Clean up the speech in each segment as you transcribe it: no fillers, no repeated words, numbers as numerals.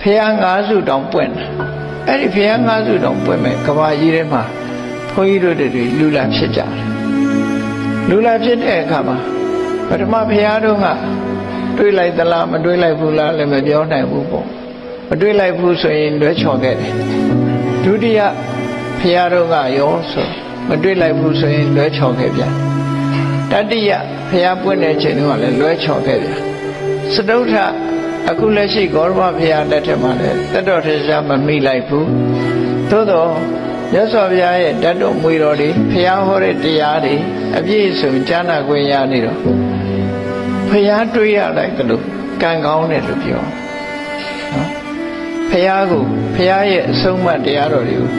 ဖះငါးစုတောင်ပွင့်အဲ့ဒီဖះငါးစုတောင်ပွင့်မဲ့ကဘာကြီးထဲမှာဘုန်းကြီးတို့တွေလူလာဖြစ်ကြတယ်လူလာဖြစ်တဲ့အခါမှာပထမဖះတို့ကတွေးလိုက်သလားမတွေးလိုက်ဘူးလားလည်းမပြောနိုင်ဘူးပေါ့မတွေးလိုက်ဘူးဆိုရင်လွဲချော်ခဲ့တယ်ဒုတိယဖះတို့ကရောဆိုမတွေးလိုက်ဘူးဆိုရင်လွဲချော်ခဲ့ပြန်တတိယဖះပွင့်တဲ့ချိန်တုန်းကလည်းလွဲချော်ခဲ့ပြန်စတုထအခုလက်ရှိဂေါရမဘုရားလက်ထက်မှာလည်းတတ်တော်ထေရှားမမိလိုက်ဘူးသို့တော့မြတ်စွာဘုရားရဲ့ဓာတ်တော်မွေတော်တွေဘုရားဟောတဲ့တရားတွေအပြည့်စုံကြားနာခွင့်ရနေတော့ဘုရားတွေးရလိုက်တယ်လို့ကံကောင်းတယ်လို့ပြောနော်ဘုရားကိုဘုရားရဲ့အဆုံးအမတရားတော်တွေကို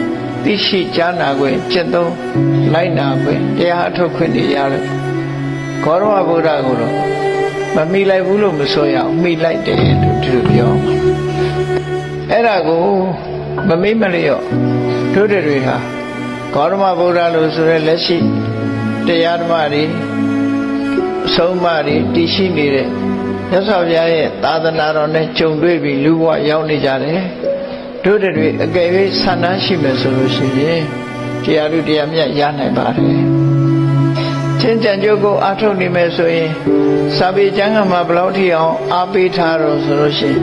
သိရှိကြားနာခွင့်จิตသုံးလိုက်နာခွင့်တရားအထုတ်ခွင့်တွေရတယ်ဂေါရမဗုဒ္ဓကိုတော့မမိလိုက်ဘူးလို့မဆိုရအောင်မိလိုက်တယ်လို့ဒီလိုပြောအဲ့ဒါကိုမမိမလျော့တို့တွေဟာဂေါရမဗုဒ္ဓလို့ဆိုရဲလက်ရှိတရားဓမ္မတွေအဆုံးအမတွေတည်ရှိနေတဲ့မြတ်စွာဘုရားရဲ့သာသနာတော်နဲ့ကြုံတွေ့ပြီးလူဘဝရောက်နေကြတယ်တို့တွေအကယ်၍ဆန္ဒရှိမယ်ဆိုလို့ရှိရင်တရားလူတရားမြတ်ရနိုင်ပါတယ်ချင်းကြံကြုတ်ကိုအားထုတ်နေမယ်ဆိုရင်စာပေကျမ်းကမှာဘယ်လောက်ထိအောင်အားပေးထားတော့ဆိုလို့ရှိရင်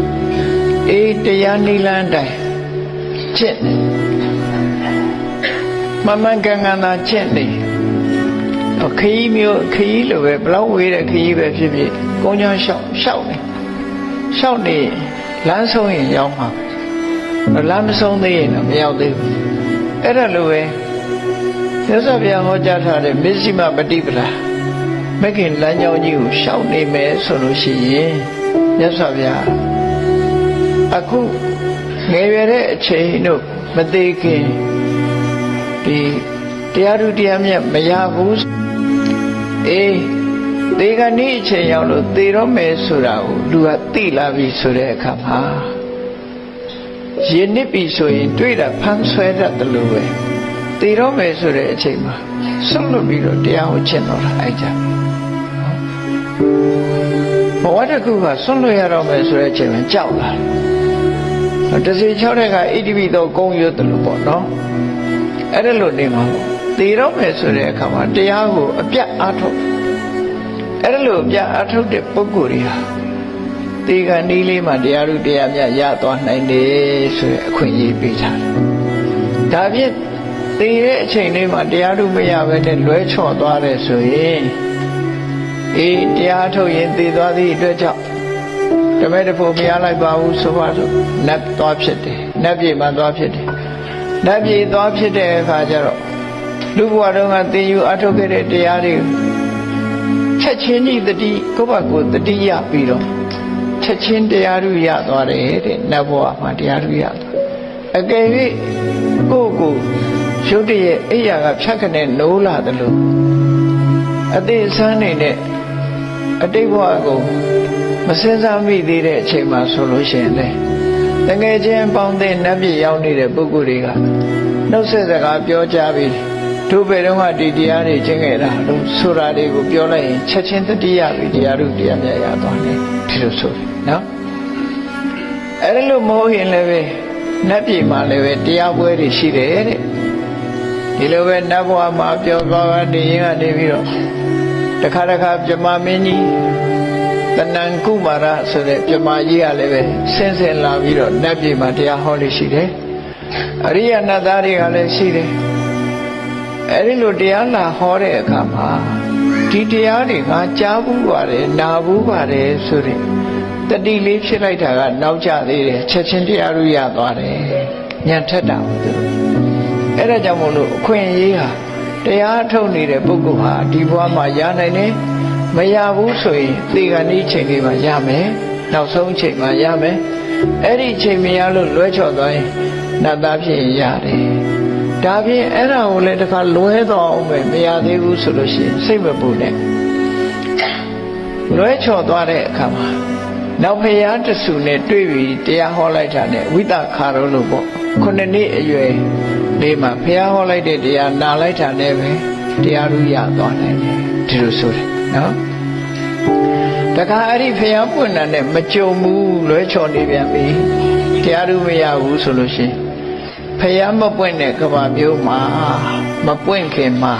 အေးတရားနိလန်းတိုင်းချစ်နေမမှန်ကန်ကန်သာချစ်နေခရီးမျိုးခရီးလိုပဲဘလောက်ဝေးတဲ့ခရီးပဲဖြစ်ဖြစ်ကုန်းချောင်းလျှောက်နေလမ်းဆုံးရင်ရောက်မှာလမ်းမဆုံးသေးရင်တော့မရောက်သေးဘူးအဲ့ဒါလိုပဲမြတ်စွာဘုရားဟောကြားထားတဲ့မစ္စည်းမပฏิပဒါမခင်လမ်းကြောင်းကြီးကိုရှောက်နေမယ်ဆိုလို့ရှိရင်မြတ်စွာဘုရားအခုငယ်ရွယ်တဲ့အချိန်တို့မသေးခင်ဒီတရားဓုတရားမြတ်မရဘူးအေးသေကနေ့အချိန်ရောက်လို့သေတော့မယ်ဆိုတာကိုလူကသိလာပြီဆိုတဲ့အခါမှာရင်းနစ်ပြီဆိုရင်တွေ့တာဖမ်းဆွဲတတ်တယ်လို့ပဲသေတော့မယ်ဆိုတဲ့အချိန်မှာဆွတ်လွတ်ပြီးတော့တရားဟောချင်တော့တာအဲ့ကြဘဝတစ်ခုကဆွတ်လွတ်ရတော့မယ်ဆိုတဲ့အချိန်မှာကြောက်လာတယ်တစီ6တဲ့ကဣတိပိသောဂုံရွတ်တယ်လို့ပေါ့နော်အဲ့ဒါလို့နေမှာသေတော့မယ်ဆိုတဲ့အခါမှာတရားကိုအပြတ်အားထုတ်အဲ့ဒါလို့အပြတ်အားထုတ်တဲ့ပုဂ္ဂိုလ်တွေဟာသေကနီးလေးမှာတရားဓုတရားမြတ်ရသွားနိုင်တယ်ဆိုတဲ့အခွင့်အရေးပေးထားတယ်ဒါဖြင့်သေတဲ့အချိန်လေးမှာတရားဓုမရဘဲနဲ့လွဲချော်သွားတယ်ဆိုရင်အေးတရားထုတ်ရင်သေသွားသည့်အတွက်ကြောင့်တမဲတဖို့မရလိုက်ပါဘူးဆိုပါစို့နတ်သွားဖြစ်တယ်နတ်ပြည်မှာသွားဖြစ်တယ်နတ်ပြည်သွားဖြစ်တဲ့အခါကျတော့လူဘဝတုန်းကသင်ယူအထုတ်ခဲ့တဲ့တရားတွေချက်ချင်းကြီးတတိကိုယ့်ဘက်ကိုတတိရပြီးတော့ချက်ချင်းတရားဓုရသွားတယ်တဲ့နတ်ဘဝမှာတရားဓုရသွားအကယ်၍ကိုယ့်ကိုရုတ်တရက်အိယာကဖြတ်ခနဲ့နိုးလာတယ်လို့အသေးအစမ်းနေနဲ့အတိတ်ဘဝကိုမစင်စားမိသေးတဲ့အချိန်မှာဆိုလို့ရှိရင်လေတကယ်ချင်းပေါင်းတဲ့နတ်ပြည်ရောက်နေတဲ့ပုဂ္ဂိုလ်တွေကနှုတ်ဆက်စကားပြောကြပြီးတို့ဘယ်တော့မှဒီတရားတွေကျင့်ခဲ့တာလို့ဆိုတာတွေကိုပြောလိုက်ရင်ချက်ချင်းတတိယပြီးတရားဓုတရားမြတ်ရသွားတယ်ဒီလိုဆိုနော်အဲ့လိုမဟုတ်ရင်လည်းပဲနတ်ပြည်မှာလည်းပဲတရားပွဲတွေရှိတယ်တဲ့ဒီလိုပဲနတ်ဘဝမှာပြောသွားနေရင်ကနေပြီးတော့တခါပြမမင်းကြီးတဏ္ဍကုမာရဆိုတဲ့ပြမကြီးကလည်းပဲဆင်းလာပြီးတော့နတ်ပြည်မှာတရားဟောလို့ရှိတယ်အရိယနတ်သားတွေကလည်းရှိတယ်အဲ့ဒီလိုတရားလာဟောတဲ့အခါမှာဒီတရားတွေငါကြားဘူးပါတယ်နာဘူးပါတယ်ဆိုတဲ့တတိလေးဖြစ်လိုက်တာကနောက်ကျသေးတယ်ချက်ချင်းတရားရရသွားတယ်ညံထက်တာဘူးအဲ့ဒါကြောင့်မို့လို့အခွင့်အရေးဟာတရားထုတ်နေတဲ့ပုဂ္ဂိုလ်ဟာဒီဘဝမှာရနိုင်တယ်မရဘူးဆိုရင်သေကနေ့ချိန်လေးမှာရမယ်နောက်ဆုံးချိန်မှာရမယ်အဲ့ဒီချိန်မရလို့လွဲချော်သွားရင်နတ်သားဖြစ်ရင်ရတယ်ဒါဖြင့်အဲ့ဒါကိုလည်းတစ်ခါလွဲတော့အောင်ပဲမရသေးဘူးဆိုလို့ရှိရင်စိတ်မပူနဲ့လွဲချော်သွားတဲ့အခါမှာနောက်ဖျားတဆူနဲ့တွေ့ပြီးတရားဟောလိုက်တာနဲ့ဝိသခါရောလို့ပေါ့ခုနှစ်နှစ်အရွယ်လေးမှာဖျားဟောလိုက်တဲ့တရားနာလိုက်တာနဲ့ပဲတရားဓုရသွားနိုင်တယ်ဒီလိုဆိုတယ်နော်တခါအဲ့ဒီဖျားပွင့်တာနဲ့မကြုံဘူးလွဲချော်နေပြန်ပြီ တရားသူမရဘူးဆိုလို့ရှိရင်ဖယားမပွင့်တဲ့ကဘာမျိုးမှာမပွင့်ခင်မှာ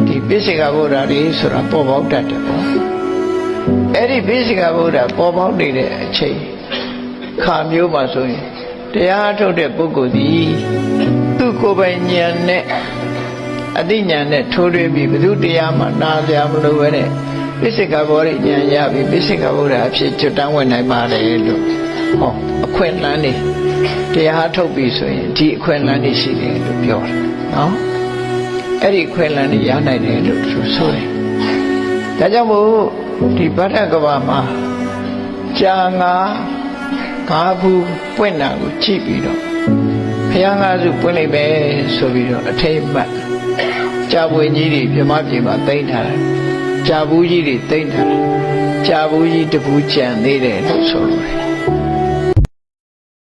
ဒီပိစိကဗုဒ္ဓလေးဆိုတာပေါ်ပေါက်တတ်တယ်ပေါ့အဲ့ဒီပိစိကဗုဒ္ဓပေါ်ပေါက်နေတဲ့အချိန်ခါမျိုးမှာဆိုရင်တရားထုတ်တဲ့ပုဂ္ဂိုလ်သည်သူ့ကိုယ်ပိုင်ဉာဏ်နဲ့အသိဉာဏ်နဲ့ထိုးထွင်းပြီးဘုသူတရားမှနားကြမလို့ပဲနဲ့ပိစိကဗောဓိဉာဏ်ရပြီးပိစိကဗုဒ္ဓအဖြစ်ကျွတ်တန်းဝင်နိုင်ပါတယ်လို့ဟောအခွင့်အလမ်းနေတရားထုတ်ပြီဆိုရင်ဒီအခွင့်အလမ်းနေရှိတယ်လို့ပြောတယ်နော်အဲ့ဒီအခွင့်အလမ်းနေရနိုင်တယ်လို့သူဆိုတယ်ဒါကြောင့်မို့ဒီဗဒ္ဒကဘာမှာကြာငါဘူးပွင့်တာကိုကြည့်ပြီးတော့ဘုရားငါးစုပွင့်လိုက်ပဲဆိုပြီးတော့အထိတ်မှတ်ကြာပွင့်ကြီးတွေပြမပြေမှာသိမ့်ထားတယ်ကြာဘူးကြီးတွေသိမ့်ထားတယ်ကြာဘူးကြီးတပူးကြံသေးတယ်လို့ဆိုလိုတယ်